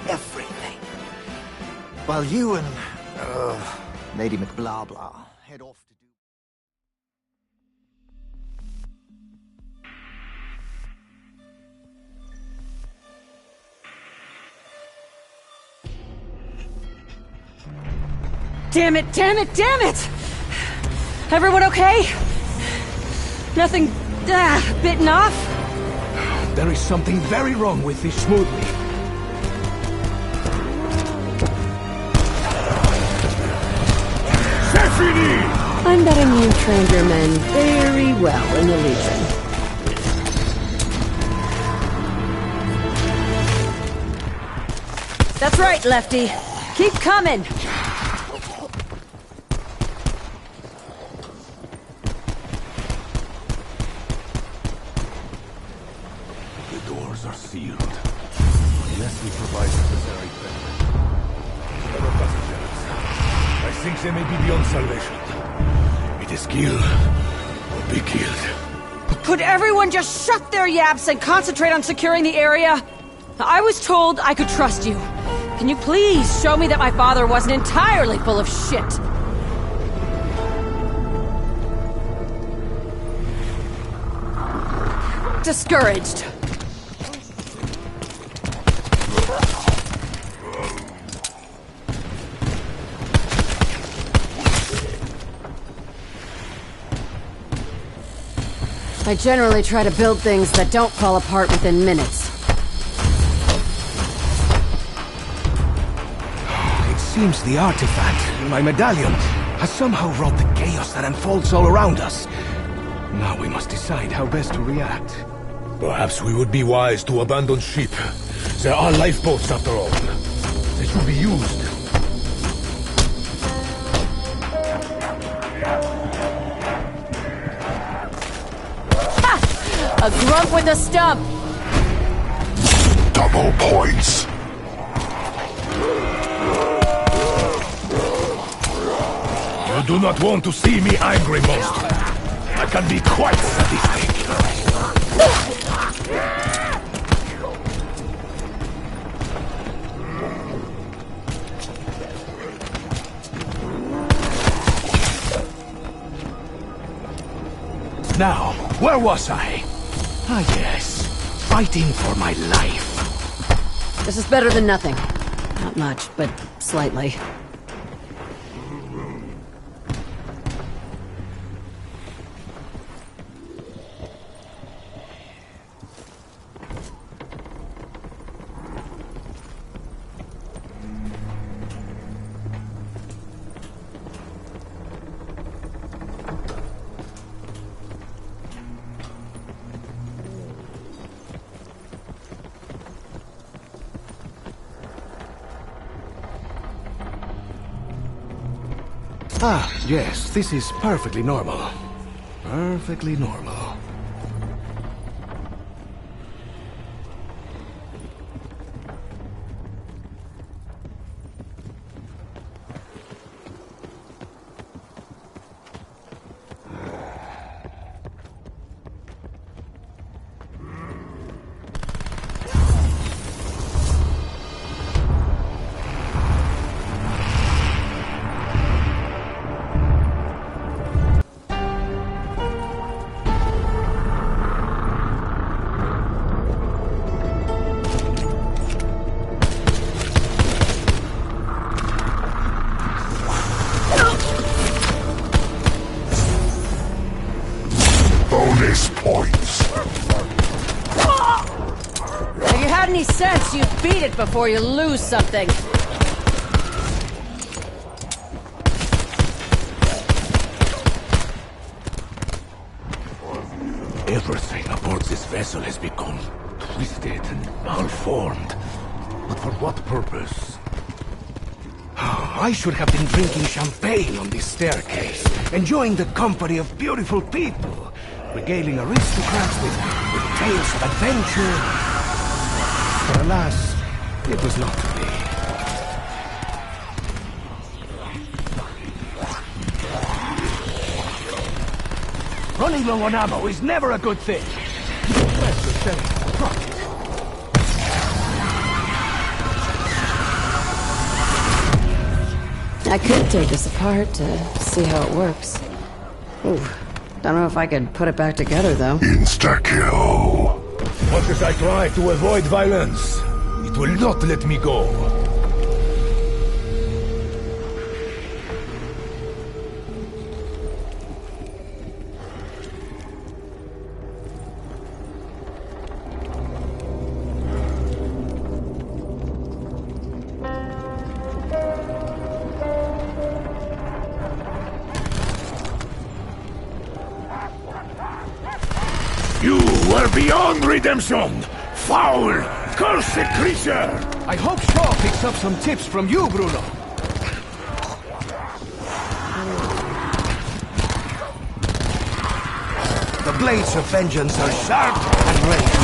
everything. While you and, Lady McBlahblah head off to do... Damn it, damn it, damn it! Everyone okay? Nothing, bitten off? There is something very wrong with this smoothly. I'm betting you trained your men very well in the Legion. That's right, Lefty. Keep coming! The doors are sealed. Unless we provide necessary defense. Other passengers. I think they may be beyond salvation. It is kill or be killed. Could everyone just shut their yaps and concentrate on securing the area? I was told I could trust you. Can you please show me that my father wasn't entirely full of shit? Discouraged. I generally try to build things that don't fall apart within minutes. It seems the artifact in my medallion has somehow wrought the chaos that unfolds all around us. Now we must decide how best to react. Perhaps we would be wise to abandon ship. There are lifeboats after all. They should be used. A grunt with a stump! Double points. You do not want to see me angry, monster. I can be quite sadistic. Now, where was I? Ah, yes. Fighting for my life. This is better than nothing. Not much, but slightly. Ah, yes, this is perfectly normal. Perfectly normal. Bonus points. If you had any sense, you'd beat it before you lose something. Everything aboard this vessel has become twisted and malformed. But for what purpose? I should have been drinking champagne on this staircase, enjoying the company of beautiful people, regaling aristocrats with tales of adventure. But alas, it was not to be. Running low on ammo is never a good thing. I could take this apart to see how it works. Ooh, don't know if I could put it back together, though. Insta-kill. Much as I try to avoid violence, it will not let me go. You were beyond redemption! Foul, cursed creature! I hope Shaw picks up some tips from you, Bruno. The blades of vengeance are sharp and ready.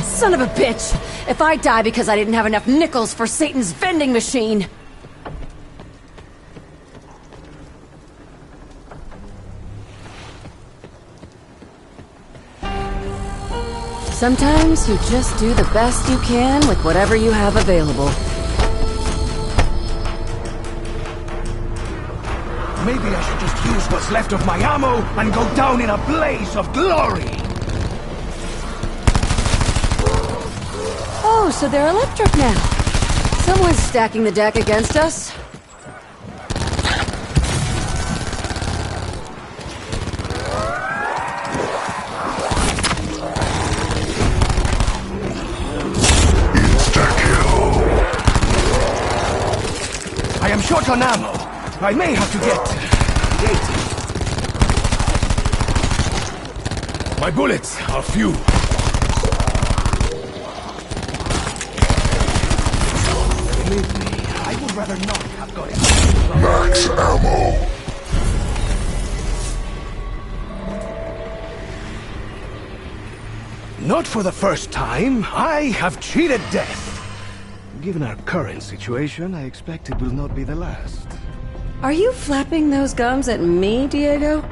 Son of a bitch! If I die because I didn't have enough nickels for Satan's vending machine! Sometimes you just do the best you can with whatever you have available. Maybe I should just use what's left of my ammo and go down in a blaze of glory! Oh, so they're electric now. Someone's stacking the deck against us. Insta-kill. I am short on ammo. I may have to get creative. My bullets are few. Believe me, I would rather not have got it. Max ammo. Not for the first time. I have cheated death. Given our current situation, I expect it will not be the last. Are you flapping those gums at me, Diego?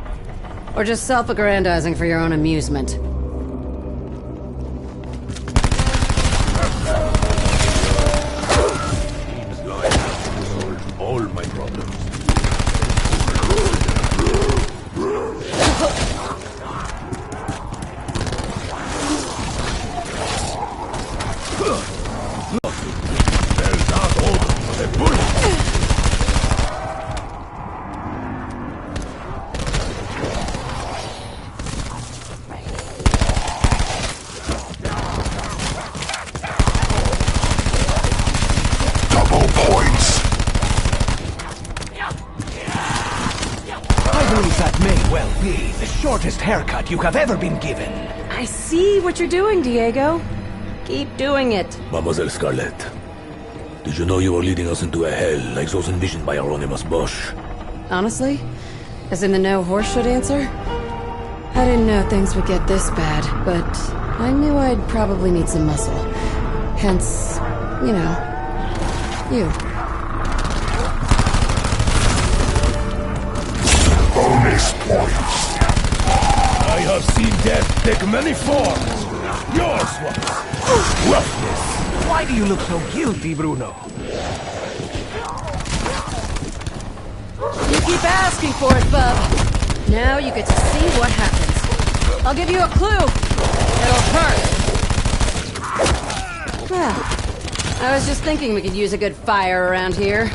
Or just self-aggrandizing for your own amusement? All my problems. There's not all the bullet. Double points. I believe that may well be the shortest haircut you have ever been given. I see what you're doing, Diego. Keep doing it. Mademoiselle Scarlet, did you know you were leading us into a hell like those envisioned by Hieronymus Bosch? Honestly? As in the no horseshit answer? I didn't know things would get this bad, but I knew I'd probably need some muscle. Hence, you know, you. Bonus points. I have seen death take many forms. Yours was roughness. Why do you look so guilty, Bruno? You keep asking for it, bub. Now you get to see what happens. I'll give you a clue. It'll hurt. Well, I was just thinking we could use a good fire around here.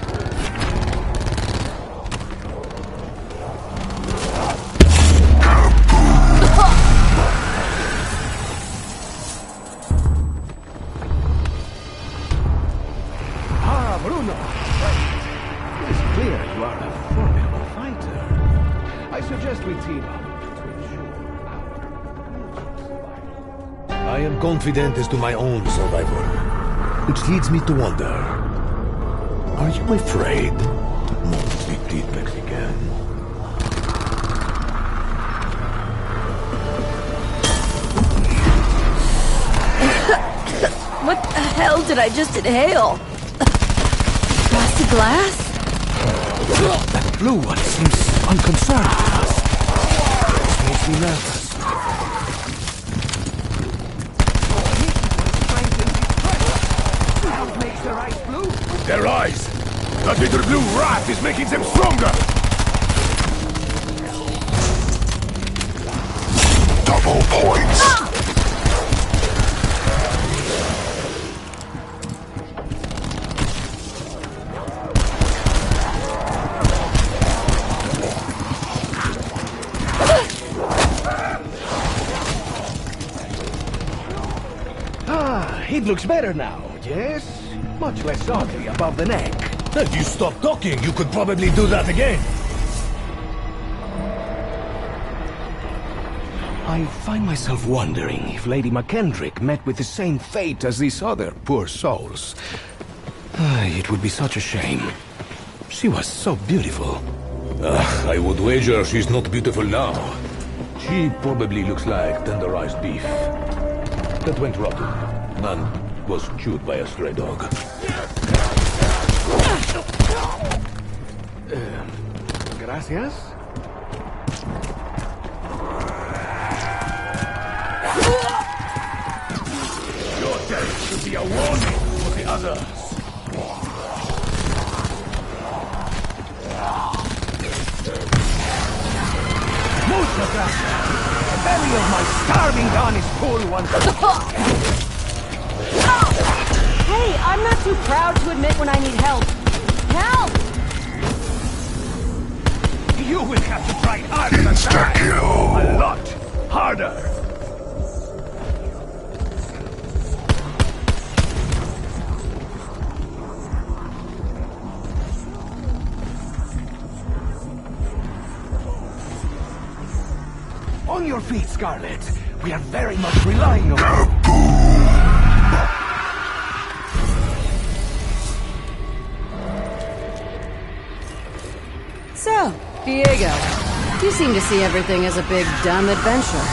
Bruno. It is clear you are a formidable fighter. I suggest we team up to ensure I am confident as to my own survival, which leads me to wonder, are you afraid, mon petit Mexican? did I just inhale? Frosted glass? That blue one seems unconcerned with us. This makes me nervous. What makes their eyes blue? Their eyes! That little blue rat is making them stronger! Double points. It looks better now, yes? Much less ugly above the neck. If you stop talking, you could probably do that again. I find myself wondering if Lady McKendrick met with the same fate as these other poor souls. It would be such a shame. She was so beautiful. I would wager she's not beautiful now. She probably looks like tenderized beef that went rotten and was chewed by a stray dog. Gracias. Your death should be a warning for the others. Muchas gracias. The belly of my starving gun is full once again. Hey, I'm not too proud to admit when I need help. Help! You will have to try harder than that. Insta-kill. A lot harder. On your feet, Scarlet. We are very much relying on you. So, Diego, you seem to see everything as a big, dumb adventure.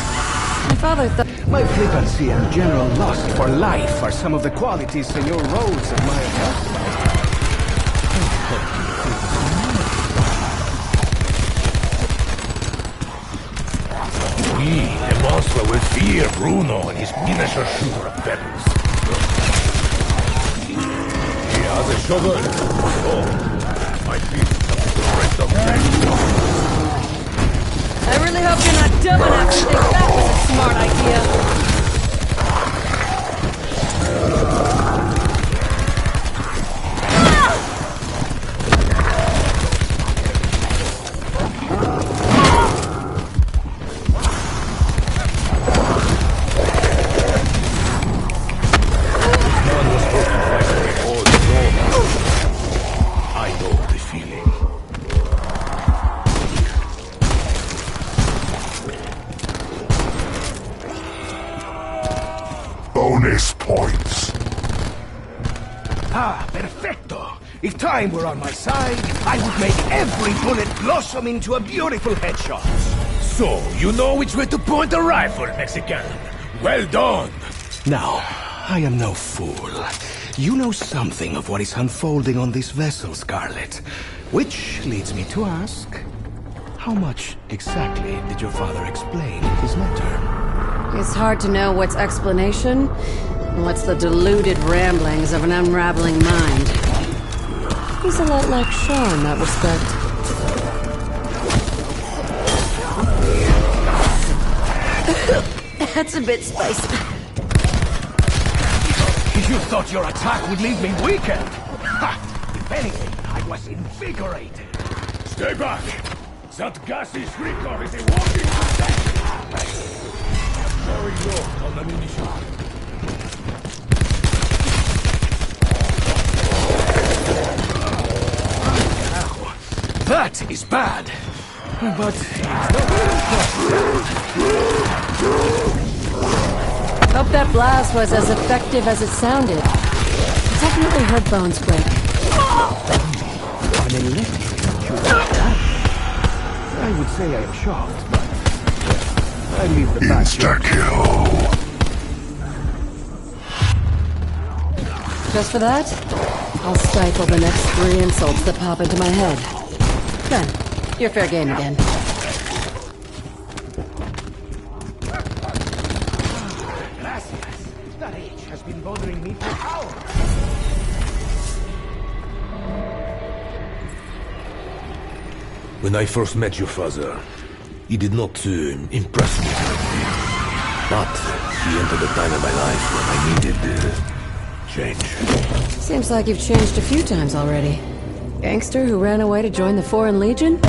My father thought... My flippancy and general lust for life are some of the qualities Senor Rhodes admired most. We, the monster, will fear Bruno and his miniature shooter of pebbles. He has a shovel. Oh, my feet have the rest of them. I really hope you're not dumb enough to think that was a smart idea. Bonus points. Ah, perfecto. If time were on my side, I would make every bullet blossom into a beautiful headshot. So, you know which way to point a rifle, Mexican. Well done. Now, I am no fool. You know something of what is unfolding on this vessel, Scarlet. Which leads me to ask, how much exactly did your father explain in his letter? It's hard to know what's explanation and what's the deluded ramblings of an unraveling mind. He's a lot like Shaw in that respect. That's a bit spicy. You thought your attack would leave me weakened? Ha! If anything, I was invigorated. Stay back. That gassy shrieker is a walking protection. Very low on the munitions. That is bad. But Hope that blast was as effective as it sounded. I definitely heard bones break. an electric I would say I am shocked, but I leave the back. Insta-kill. Just for that, I'll stifle the next 3 insults that pop into my head. Then, you're fair game again. Gracias. That itch has been bothering me for hours. When I first met your father, he did not impress me. But he entered a time in my life when I needed change. Seems like you've changed a few times already. Gangster who ran away to join the Foreign Legion?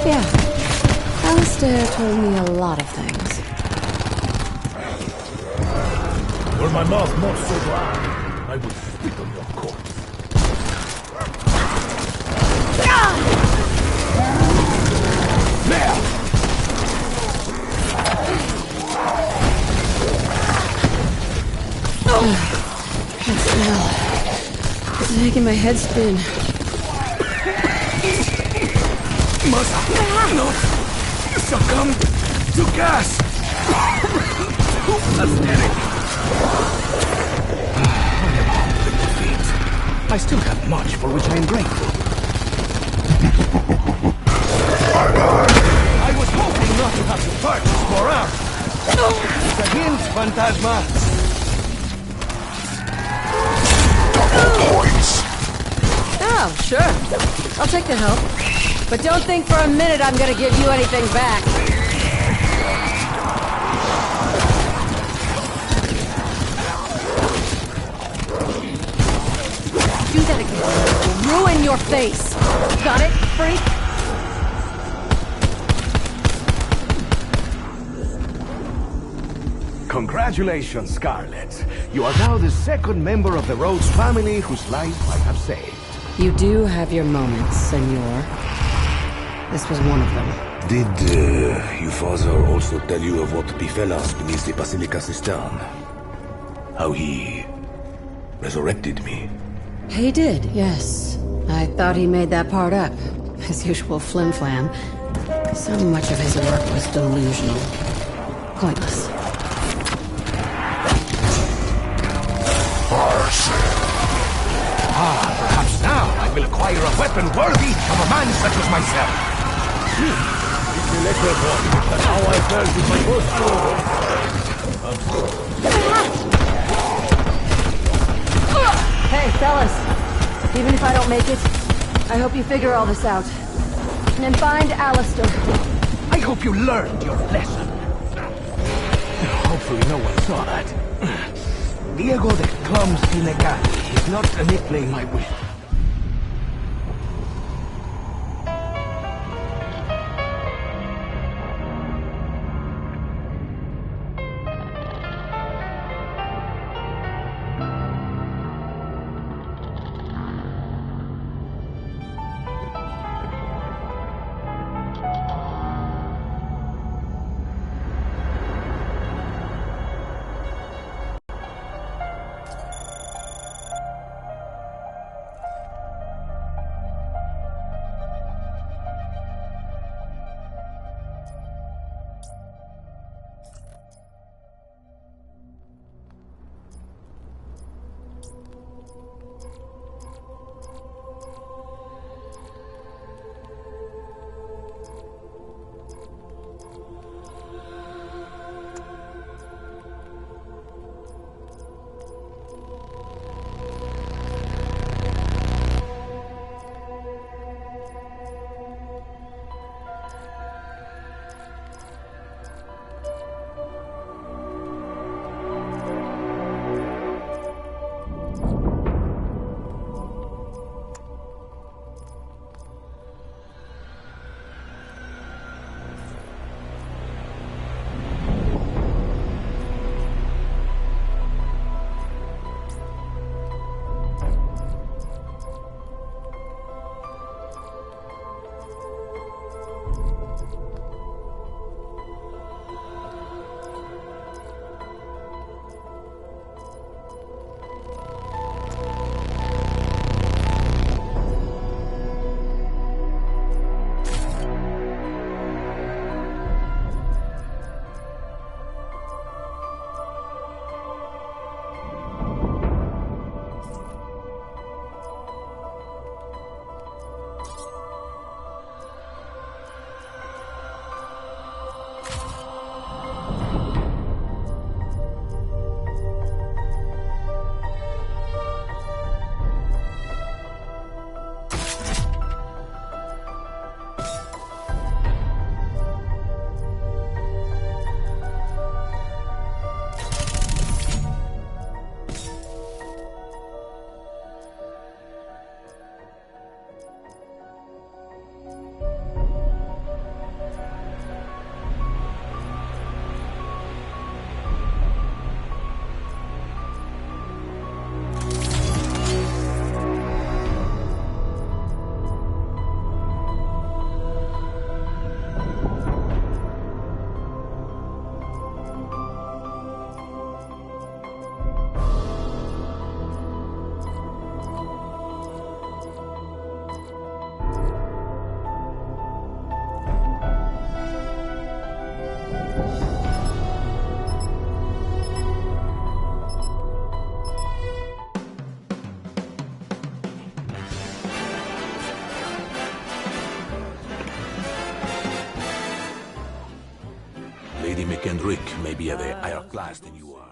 Yeah. Alistair told me a lot of things. Were my mouth not so dry, I would spit on your corpse. There! That smell. It's making my head spin. Must not succumb to gas. Too pathetic. I still have much for which I am grateful. I was hoping not to have to purchase more arms. It's a hint, Phantasma. Points. Oh, sure. I'll take the help. But don't think for a minute I'm gonna give you anything back. Do that again. We'll ruin your face. Got it, freak? Congratulations, Scarlet. You are now the second member of the Rhodes family whose life I have saved. You do have your moments, senor. This was one of them. Did your father also tell you of what befell us beneath the Basilica Cistern? How he resurrected me? He did, yes. I thought he made that part up. His usual flim-flam. So much of his work was delusional. Pointless. Perhaps now I will acquire a weapon worthy of a man such as myself. It's electrical. That's how I felt with my first sword. Hey, fellas. Even if I don't make it, I hope you figure all this out. And then find Alistair. I hope you learned your lesson. Hopefully no one saw that. Diego de Clumsy Negati is not a nickname I wish. Lady McKendrick may be of a higher class than you are.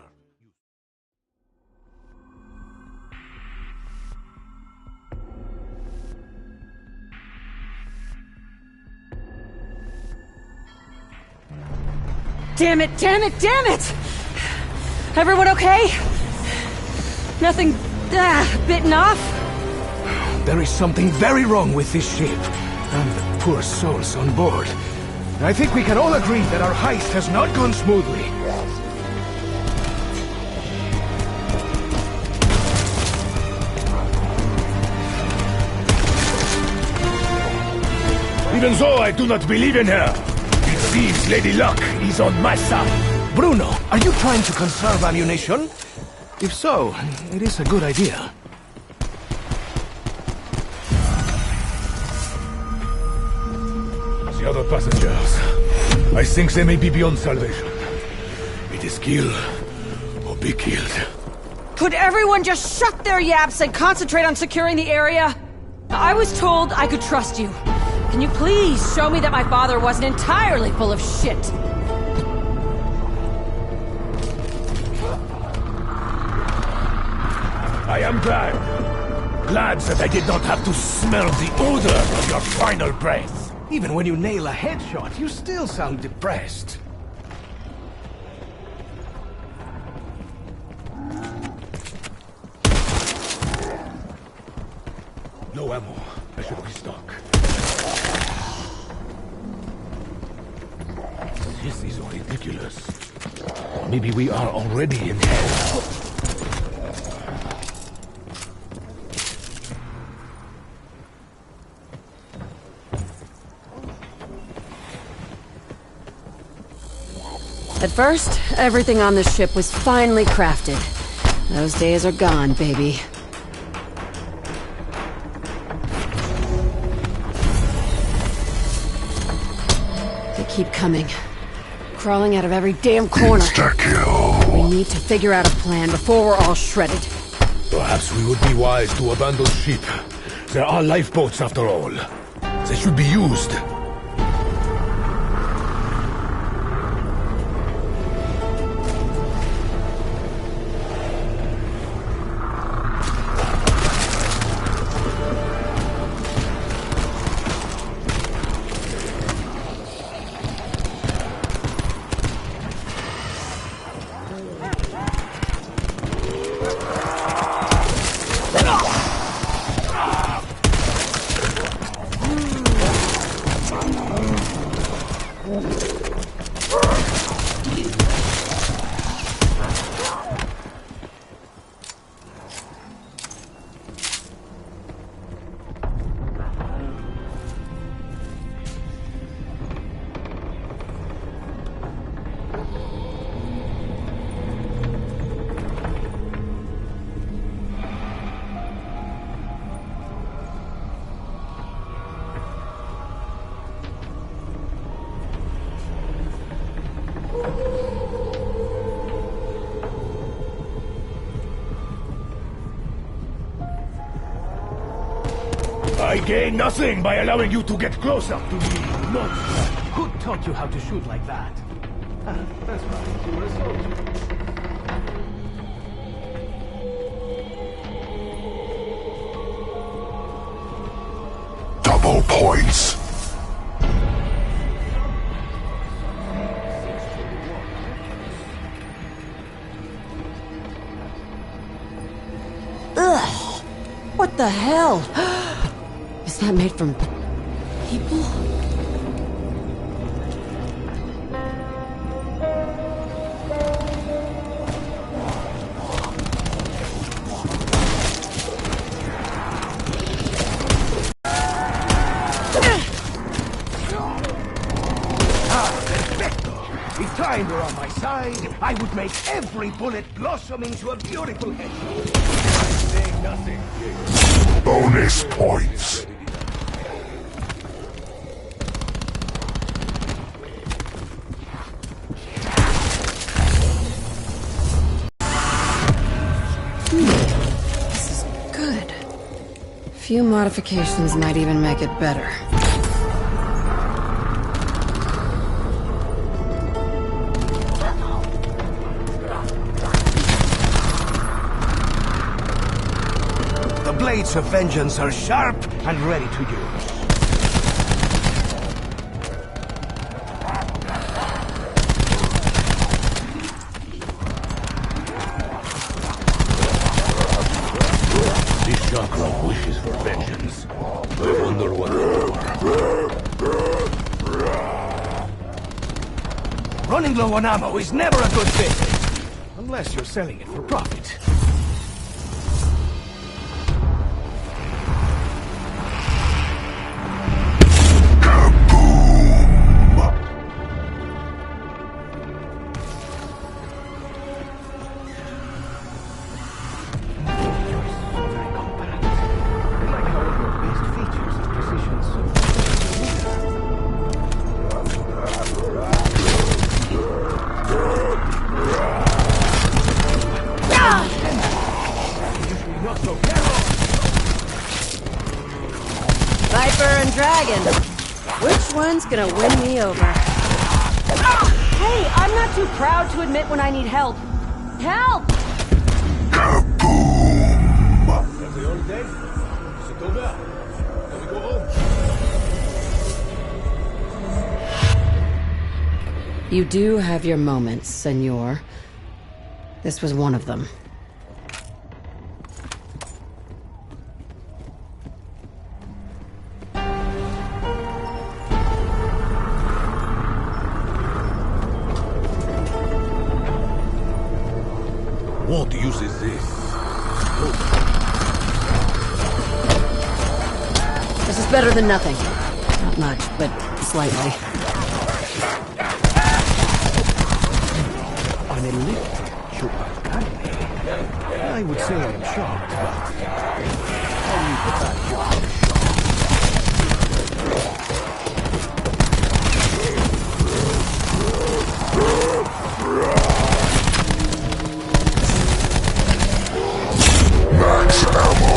Damn it, damn it, damn it! Everyone okay? Nothing, bitten off? There is something very wrong with this ship, and the poor souls on board. I think we can all agree that our heist has not gone smoothly. Even though I do not believe in her, it seems Lady Luck is on my side. Bruno, are you trying to conserve ammunition? If so, it is a good idea. The other passengers, I think they may be beyond salvation. It is kill or be killed. Could everyone just shut their yaps and concentrate on securing the area? I was told I could trust you. Can you please show me that my father wasn't entirely full of shit? I am glad. Glad that I did not have to smell the odor of your final breath. Even when you nail a headshot, you still sound depressed. No ammo. I should restock. This is ridiculous. Maybe we are already in hell. At first, everything on the ship was finely crafted. Those days are gone, baby. They keep coming. Crawling out of every damn corner. Insta-kill. We need to figure out a plan before we're all shredded. Perhaps we would be wise to abandon ship. There are lifeboats after all. They should be used. I gain nothing by allowing you to get closer to me. No. Who taught you how to shoot like that? That's right, you were a soldier. Double points. Ugh! What the hell? Is that made from people? If time were on my side, I would make every bullet blossom into a beautiful head. I'm saying nothing. Bonus points. This is good. Few modifications might even make it better. blades of vengeance are sharp and ready to use. This chakra wishes for vengeance. I wonder what for. Running low on ammo is never a good thing. Unless you're selling it for profit. Viper and Dragon. Which one's gonna win me over? Hey, I'm not too proud to admit when I need help. Help! Every old day? Sit over. Then we go home. You do have your moments, senor. This was one of them. What use is this? This is better than nothing. Not much, but slightly. An elliptic chupacabra. I would say I am shocked, but I'll leave the fact you're Max ammo.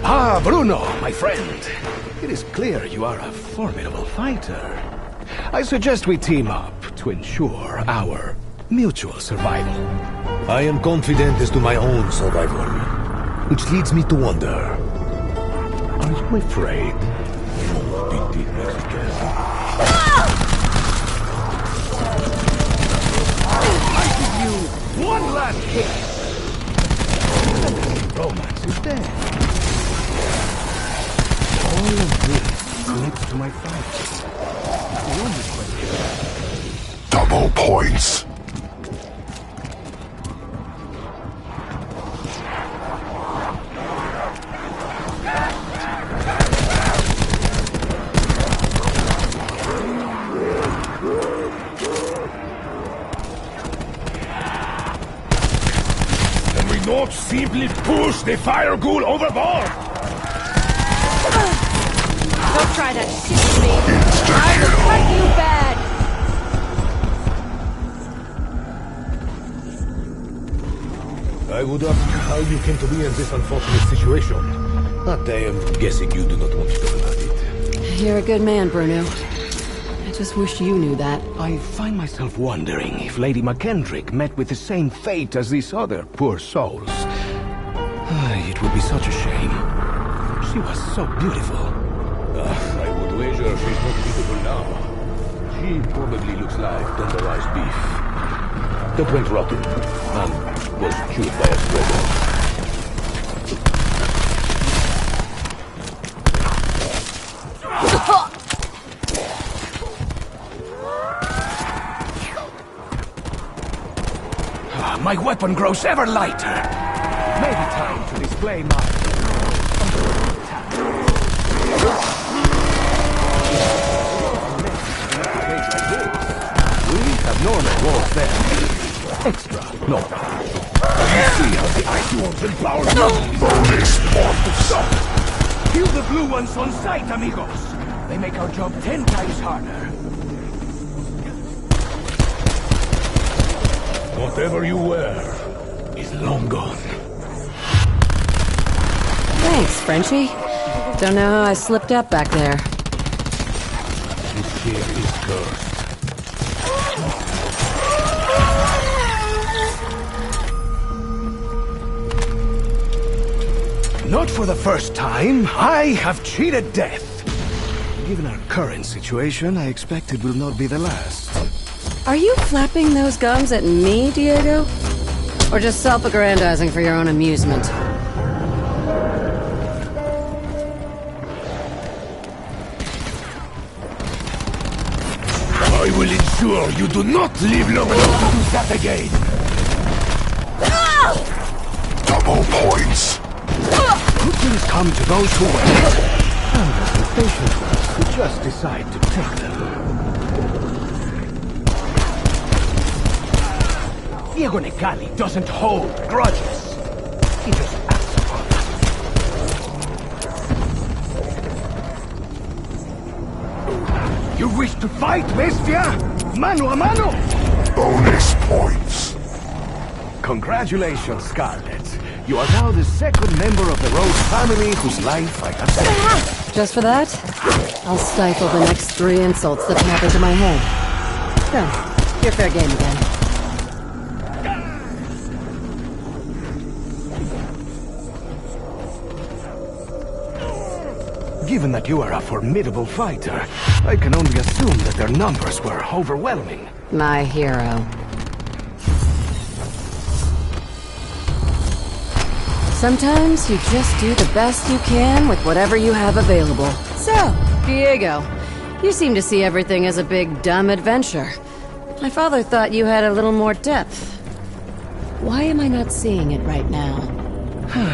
Ah, Bruno, my friend. It is clear you are a formidable fighter. I suggest we team up to ensure our mutual survival. I am confident as to my own survival, which leads me to wonder. Are you afraid? Oh, big Mexican. I give you one last kick. Romance is dead. All of this connects to my fight. The only question. Double points. Can we not simply push the fire ghoul overboard? Don't try that shit with me. I will cut you bad. I would ask how you came to be in this unfortunate situation. But I am guessing you do not want to talk about it. You're a good man, Bruno. I just wish you knew that. I find myself wondering if Lady McKendrick met with the same fate as these other poor souls. It would be such a shame. She was so beautiful. I would wager she's not beautiful now. She probably looks like tenderized beef that went rotten and was chewed by a stray dog. My weapon grows ever lighter. Maybe time to display my... We have normal walls there. Extra normal. You see how I want and power. Bonus points. Stop! Kill the blue ones on sight, amigos! They make our job 10 times harder. Whatever you wear is long gone. Thanks, Frenchie. Don't know how I slipped up back there. This ship is cursed. Not for the first time, I have cheated death. Given our current situation, I expect it will not be the last. Are you flapping those gums at me, Diego? Or just self-aggrandizing for your own amusement? I will ensure you do not live long enough to do that again. Double points. Good things come to those who wait. And there's the patient ones who just decide to take them. Diego Necali doesn't hold grudges. He just acts upon them. You wish to fight, Bestia? Mano a mano! Bonus points. Congratulations, Scarlet. You are now the second member of the Rose family whose life I have saved. Just for that, I'll stifle the next 3 insults that pop into my head. Done. You're fair game again. Given that you are a formidable fighter, I can only assume that their numbers were overwhelming. My hero. Sometimes you just do the best you can with whatever you have available. So, Diego, you seem to see everything as a big, dumb adventure. My father thought you had a little more depth. Why am I not seeing it right now?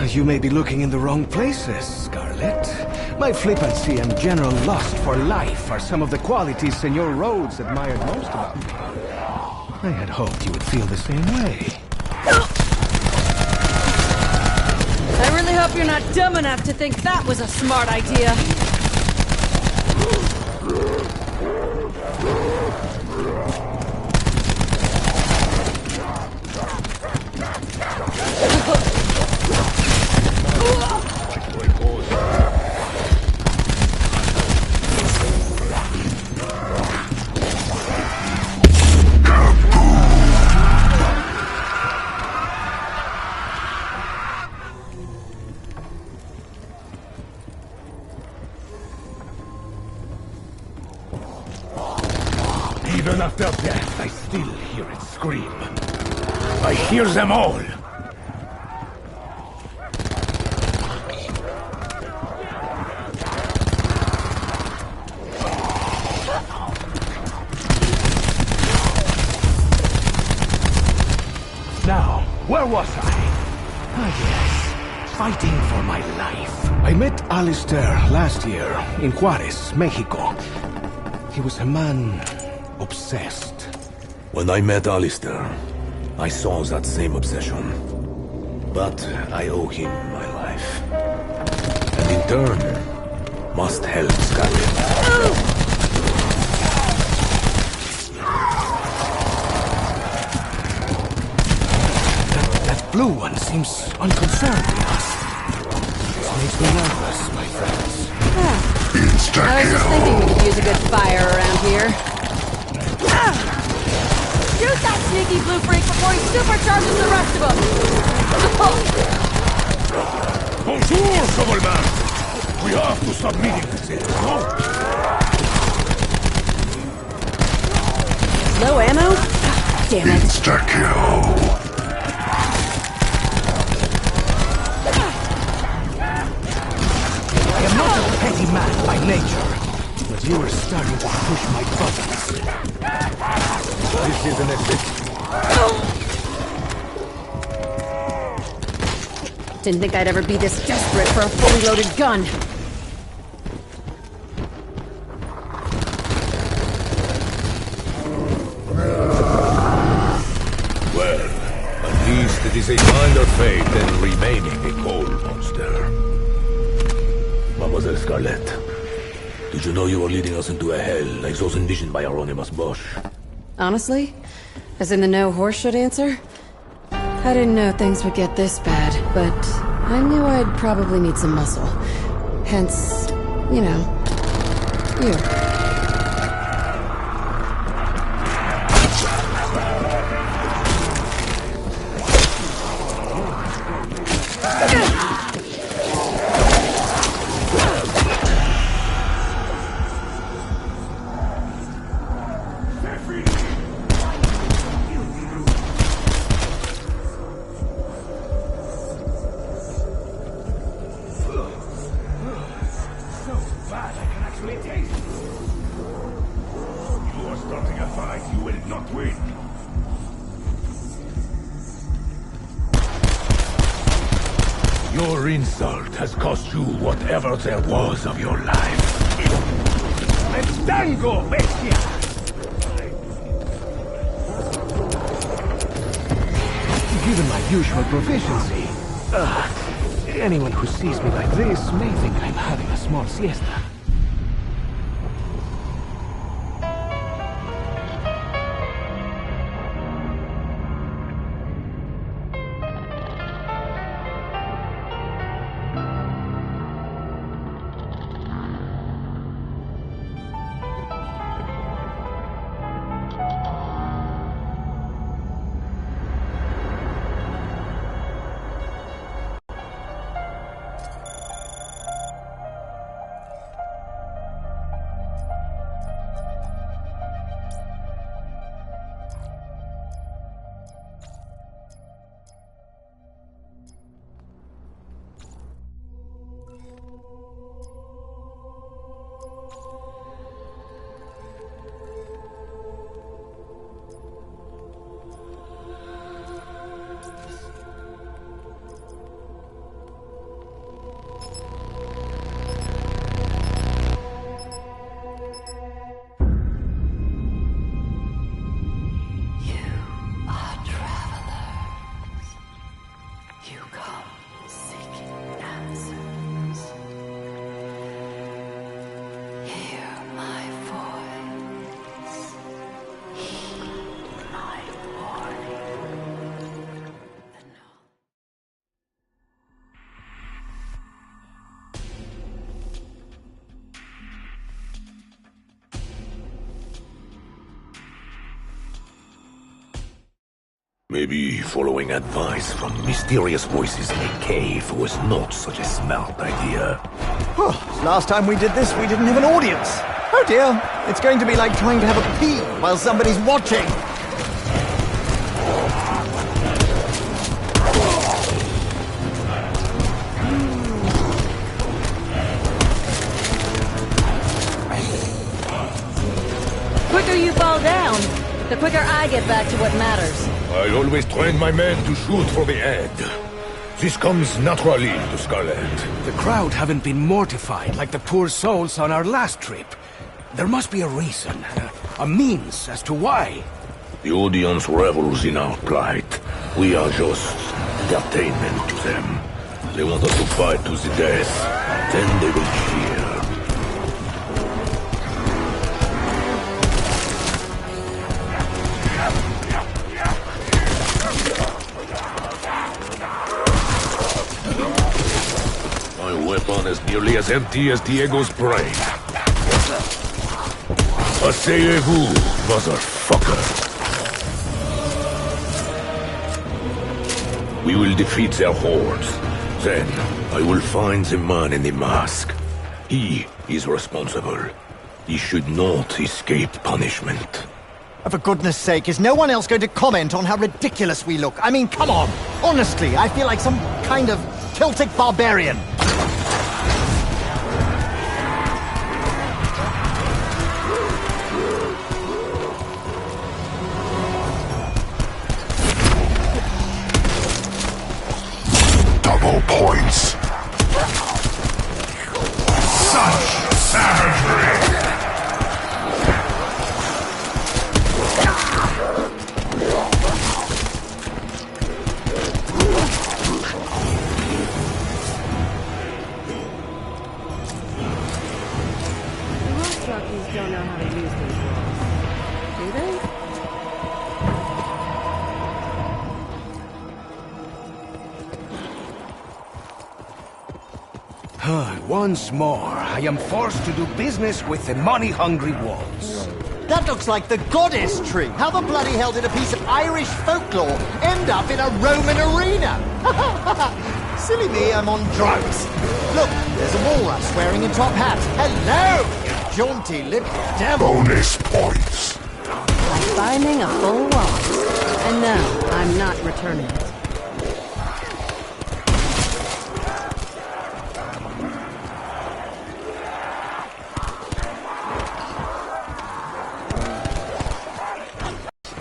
You may be looking in the wrong places, Scarlet. My flippancy and general lust for life are some of the qualities Senor Rhodes admired most about me. I had hoped you would feel the same way. I really hope you're not dumb enough to think that was a smart idea. Even after death, I still hear it scream. I hear them all. Now, where was I? Ah, yes. Fighting for my life. I met Alistair last year in Juarez, Mexico. He was a man obsessed. When I met Alistair, I saw that same obsession. But I owe him my life. And in turn, must help Scarlet. That blue one seems unconcerned with us. This makes me nervous, my friends. I was just thinking we could use a good fire around here. Shoot that sneaky blue freak before he supercharges the rest of them! Bonjour, Shovelman! We have to stop meeting with this, no? Low ammo? Damn it. Insta-kill. I am not a petty man by nature, but you are starting to push my buttons. This is an assist. Didn't think I'd ever be this desperate for a fully loaded gun. Well, at least it is is a kinder fate than remaining a cold monster. Mademoiselle Scarlet, did you know you were leading us into a hell like those envisioned by Hieronymus Bosch? Honestly? As in the no horse should answer? I didn't know things would get this bad, but I knew I'd probably need some muscle. Hence, you know, you. Your insult has cost you whatever there was of your life. Let's tango, bestia! Given my usual proficiency, anyone who sees me like this may think I'm having a small siesta. Maybe following advice from mysterious voices in a cave was not such a smart idea. Last time we did this, we didn't have an audience. Oh dear, it's going to be like trying to have a pee while somebody's watching. Quicker you fall down, the quicker I get back to what matters. I always train my men to shoot for the end. This comes naturally to Scarlet. The crowd haven't been mortified like the poor souls on our last trip. There must be a reason, a means as to why. The audience revels in our plight. We are just entertainment to them. They want us to fight to the death. Then they will cheer. Weapon is nearly as empty as Diego's brain. Asseyez-vous, motherfucker. We will defeat their hordes. Then, I will find the man in the mask. He is responsible. He should not escape punishment. For goodness sake, is no one else going to comment on how ridiculous we look? I mean, come on. Honestly, I feel like some kind of Celtic barbarian. Points. Such savagery! don't know how to use these walls. Do they? Once more, I am forced to do business with the money-hungry walls. That looks like the goddess tree. How the bloody hell did a piece of Irish folklore end up in a Roman arena? Silly me, I'm on drugs. Look, there's a walrus wearing a top hat. Hello, you jaunty-lipped devil. Bonus points. I'm finding a full wall. And no, I'm not returning it.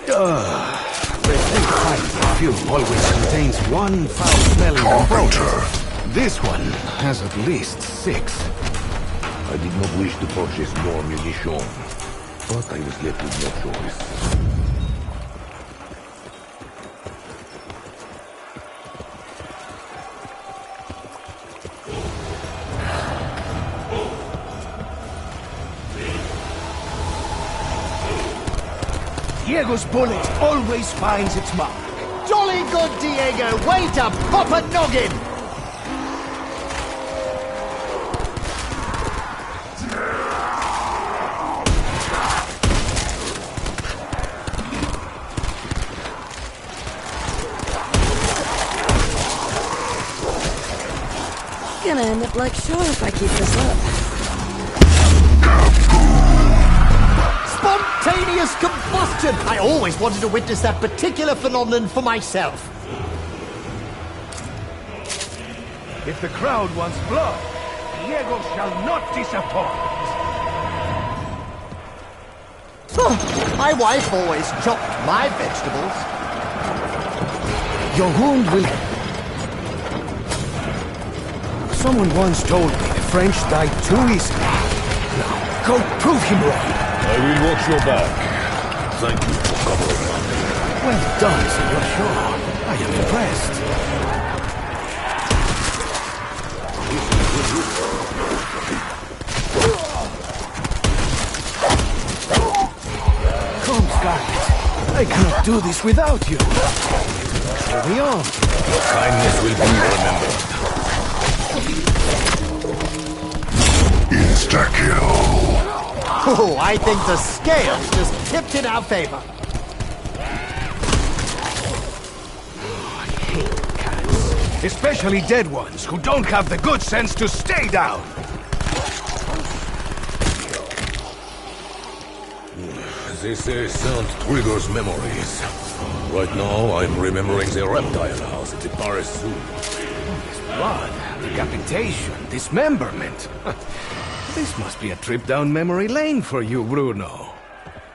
The big pipe perfume always contains one foul-smelling component. This one has at least 6. I did not wish to purchase more munition, but I was left with no choice. Diego's bullet always finds its mark. Jolly good, Diego. Way to pop a noggin. Gonna end up like Shaw if I keep this up. Spontaneous combustion! I always wanted to witness that particular phenomenon for myself. If the crowd wants blood, Diego shall not disappoint. My wife always chopped my vegetables. Your wound will... Someone once told me the French died too easily. Now, go prove him wrong. I will watch your back. Thank you for covering up. Well done, Senor Shaw. I am impressed. Come, Scarlet. I cannot do this without you. Carry on. Your kindness will be remembered. Insta-kill. Oh, I think the scales just tipped in our favor. I hate cats. Especially dead ones who don't have the good sense to stay down. This sound triggers memories. Right now, I'm remembering the reptile house at the Paris Zoo. Blood, decapitation, dismemberment. This must be a trip down memory lane for you, Bruno.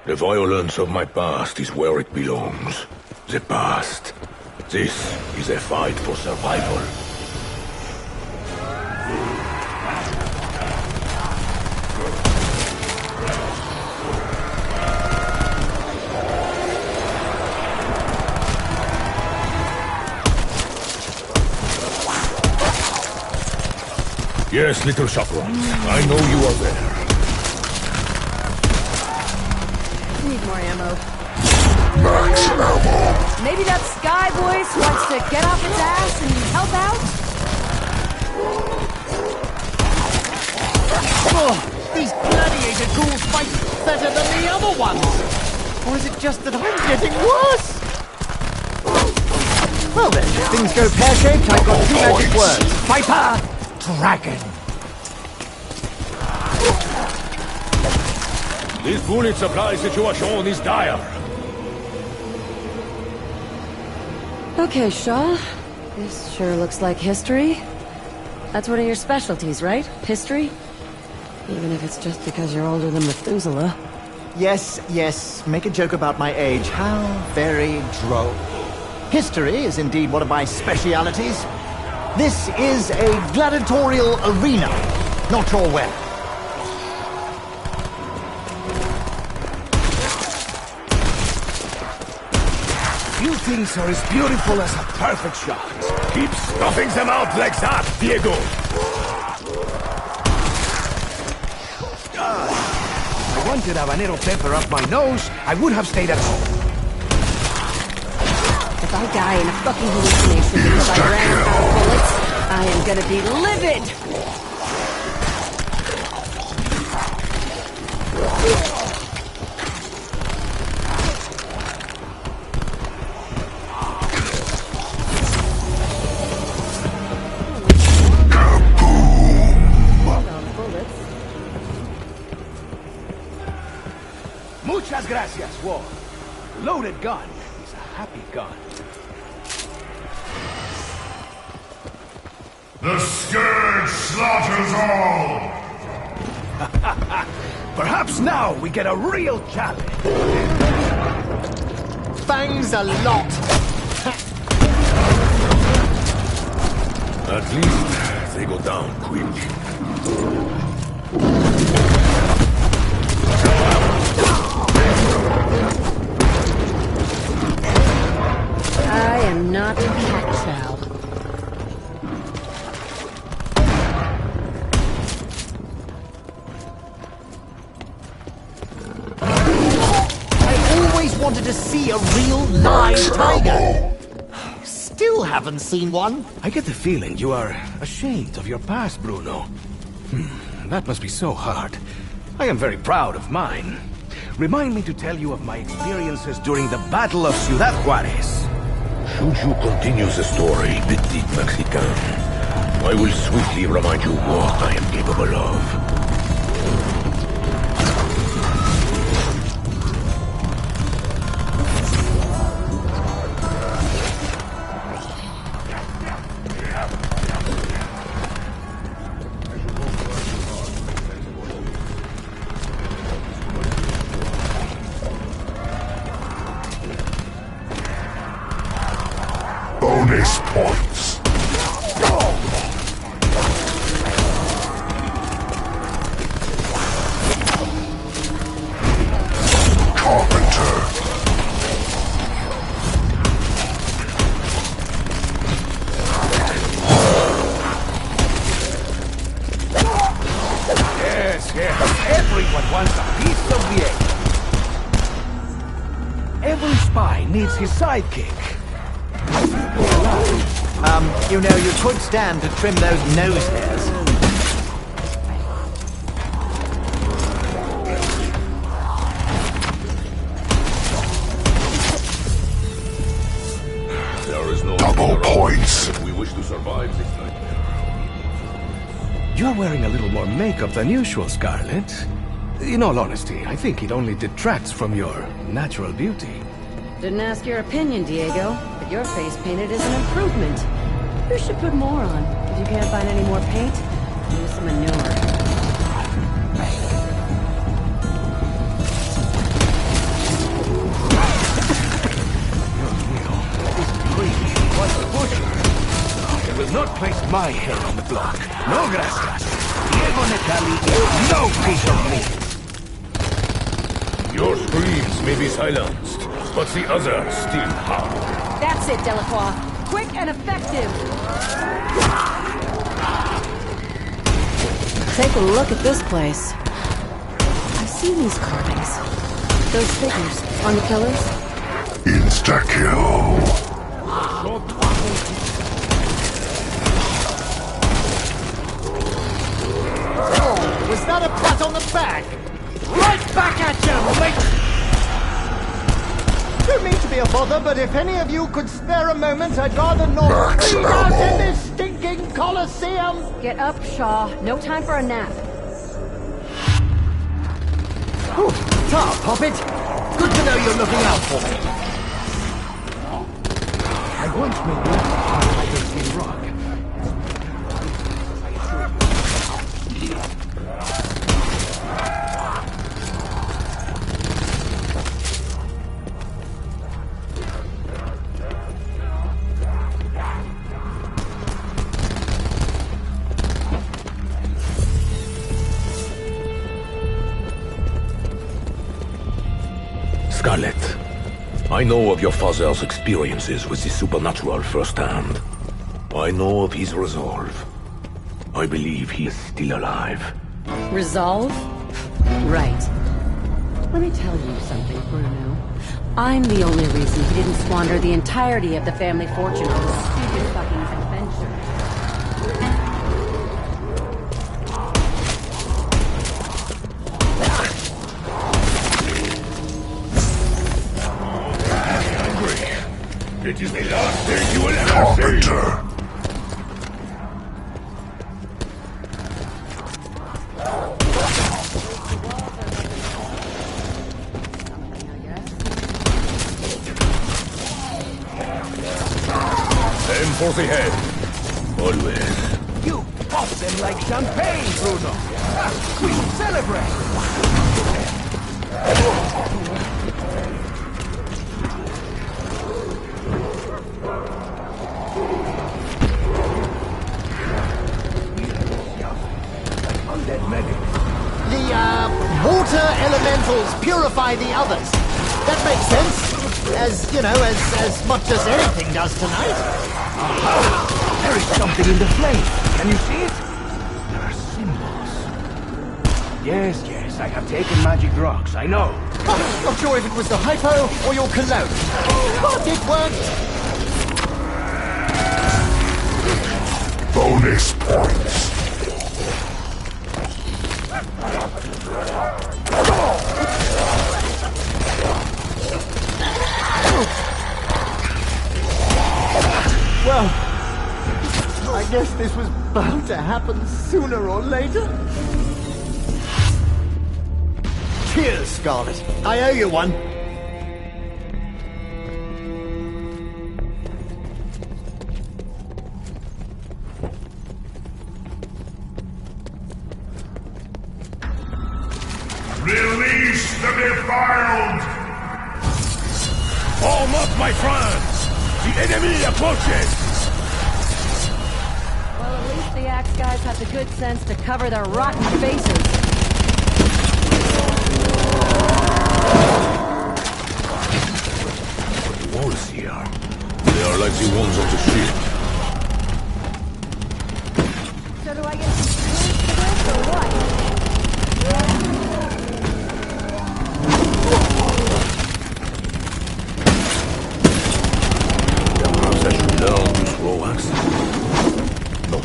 The violence of my past is where it belongs. The past. This is a fight for survival. Yes, little chaperons. I know you are there. Need more ammo. Max ammo. Maybe that Sky Voice wants to get off its ass and help out? Oh, these gladiator ghouls fight better than the other ones. Or is it just that I'm getting worse? Well then, if things go pear-shaped, I've got 2 magic words. Viper! Dragon! This bullet supply situation is dire. Okay, Shaw. This sure looks like history. That's one of your specialties, right? History? Even if it's just because you're older than Methuselah. Yes, yes, make a joke about my age. How very droll. History is indeed one of my specialities. This is a gladiatorial arena. Not sure where. Few things are as beautiful as a perfect shot. Keep stuffing them out like that, Diego. I wanted habanero pepper up my nose, I would have stayed at home. If I die in a fucking hallucination because I ran out of bullets, I am gonna be livid! Muchas gracias, War. Loaded gun is a happy gun. The scourge slaughters all! Perhaps now we get a real challenge. Fangs a lot. At least they go down quick. I am not cat chow. I always wanted to see a real live tiger. Still haven't seen one. I get the feeling you are ashamed of your past, Bruno. That must be so hard. I am very proud of mine. Remind me to tell you of my experiences during the Battle of Ciudad Juarez. Should you continue the story, petit Mexican, I will swiftly remind you what I am capable of. Bonus points. Carpenter. Yes, yes. Everyone wants a piece of the egg. Every spy needs his sidekick. You know, you could stand to trim those nose hairs. There is no Double points. if we wish to survive this nightmare. You're wearing a little more makeup than usual, Scarlet. In all honesty, I think it only detracts from your natural beauty. Didn't ask your opinion, Diego, but your face painted is an improvement. You should put more on. If you can't find any more paint, use some manure. I will not place my hair on the block. No gracias. Diego Necali is no piece of meat. Your screams may be silenced, but the others still howl. That's it, Delacroix. Quick and effective. Take a look at this place. I've seen these carvings. Those figures on the pillars. Insta-kill. Oh, was that a pat on the back? Right back at you, mate! Don't mean to be a bother, but if any of you could spare a moment, I'd rather not Max bleed out ammo. in this stinking coliseum! Get up, Shaw. No time for a nap. Whew, tar, Poppet. Good to know you're looking out for me. I once made that hard in rock. Scarlet, I know of your father's experiences with the supernatural firsthand. I know of his resolve. I believe he is still alive. Resolve? Right. Let me tell you something, Bruno. I'm the only reason he didn't squander the entirety of the family fortune on this stupid fucking adventure. It is the last thing you will ever see! Carpenter. Aim for the head. Always. You pop them like champagne, Bruno! We celebrate! Undead medic. The, water elementals purify the others. That makes sense. As, you know, as much as anything does tonight. There is something in the flame. Can you see it? There are symbols. Yes, I have taken magic drugs, I know. Oh, not sure if it was the hypo or your cologne. But it worked. Bonus points. Well, I guess this was bound to happen sooner or later. Cheers, Scarlet. I owe you one. Release the defiled! Form up, my friends! The enemy approaches! Well, at least the Axe guys have the good sense to cover their rotten faces. The walls here. They are like the ones of the ship. So do I get some points for this, or what? Perhaps I should learn to throw axes. No.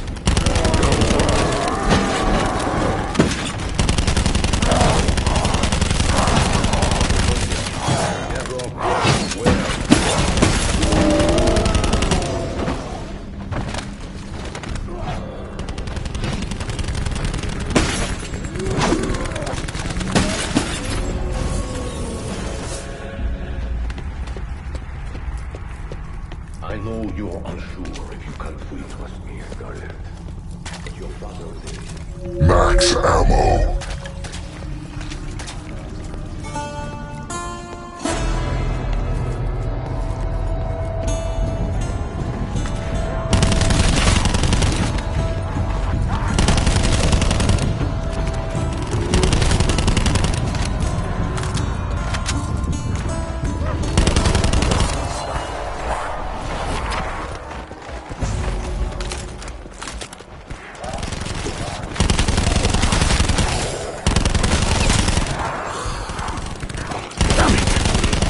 I know you're unsure if you can fully trust me, Scarlet. But your father did. Max ammo.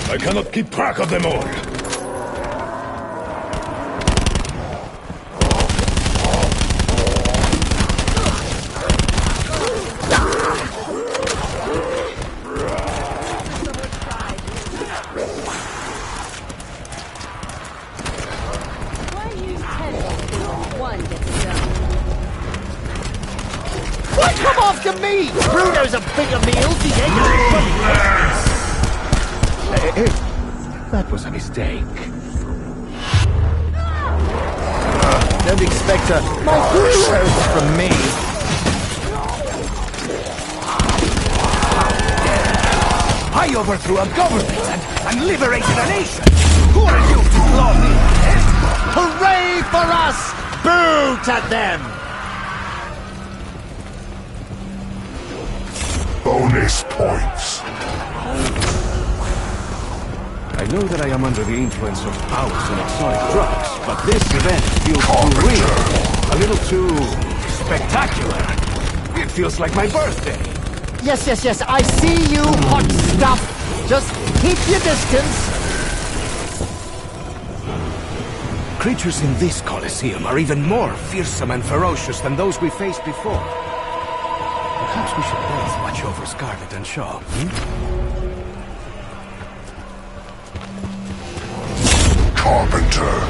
I cannot keep track of them all. Why use 10 when one gets done? Why come after me? Bruno's a bigger meal, Diego. That was a mistake. Don't expect a toast from me. I overthrew a government and liberated a nation. Who are you to claw me? Hooray for us! Boot at them! Bonus points. I know that I am under the influence of powers and exotic drugs, but this event feels too real. A little too spectacular. It feels like my birthday. Yes, I see you, hot stuff. Just keep your distance. Creatures in this Colosseum are even more fearsome and ferocious than those we faced before. Perhaps we should both watch over Scarlet and Shaw, Carpenter.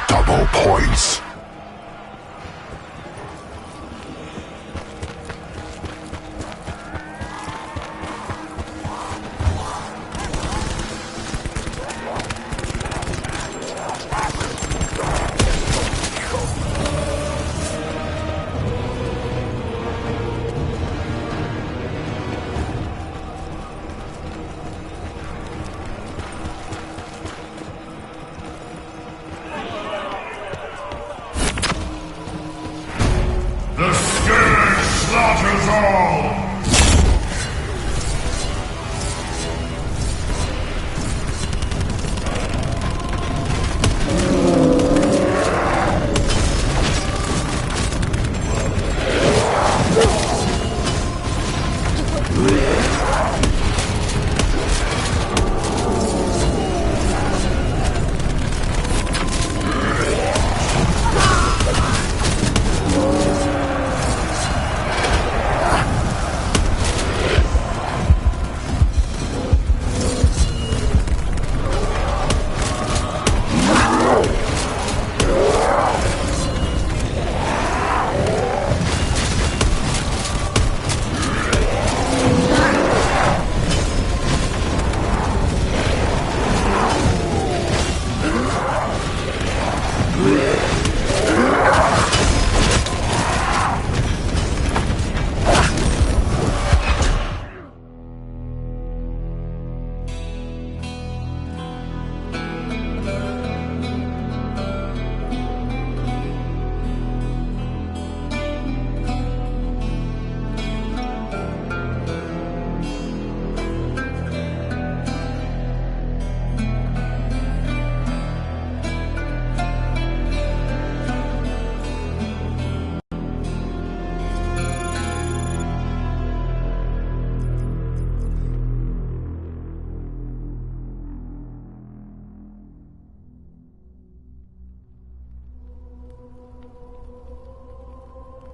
Double points.